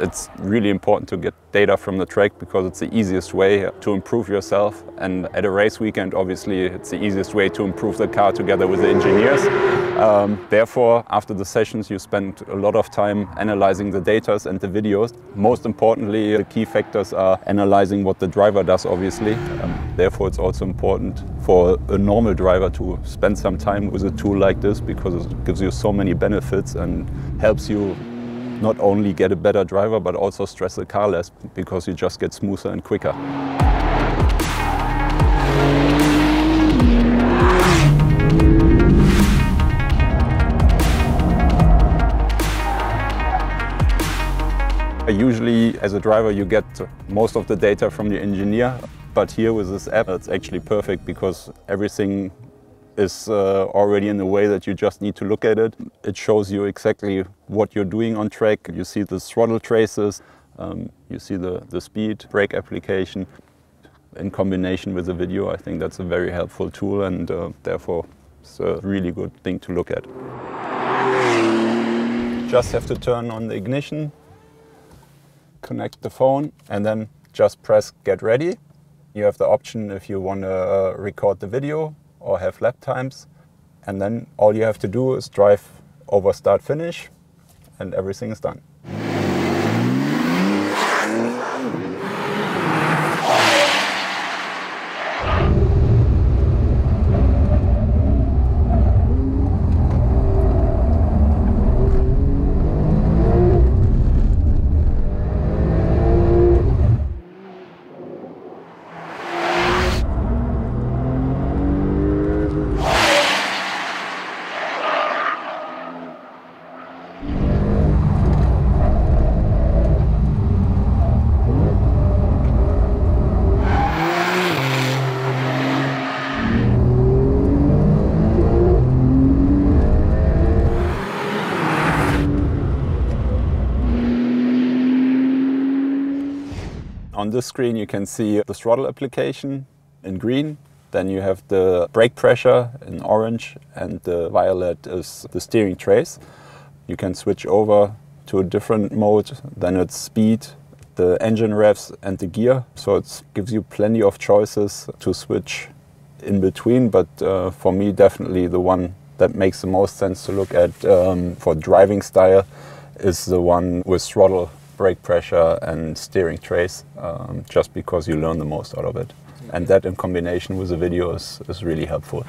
It's really important to get data from the track because it's the easiest way to improve yourself. And at a race weekend, obviously, it's the easiest way to improve the car together with the engineers. Therefore, after the sessions, you spend a lot of time analyzing the data and the videos. Most importantly, the key factors are analyzing what the driver does, obviously. Therefore, it's also important for a normal driver to spend some time with a tool like this because it gives you so many benefits and helps you not only get a better driver, but also stress the car less because you just get smoother and quicker. Usually, as a driver, you get most of the data from the engineer, but here with this app, it's actually perfect because everything is already in a way that you just need to look at it. It shows you exactly what you're doing on track. You see the throttle traces, you see the speed, brake application. In combination with the video, I think that's a very helpful tool and therefore it's a really good thing to look at. Just have to turn on the ignition, connect the phone and then just press get ready. You have the option if you want to record the video or have lap times, and then all you have to do is drive over start finish and everything is done. On this screen you can see the throttle application in green, then you have the brake pressure in orange, and the violet is the steering trace. You can switch over to a different mode, then it's speed, the engine revs and the gear. So it gives you plenty of choices to switch in between, but for me definitely the one that makes the most sense to look at for driving style is the one with throttle, brake pressure and steering trace, just because you learn the most out of it. And that in combination with the video is really helpful.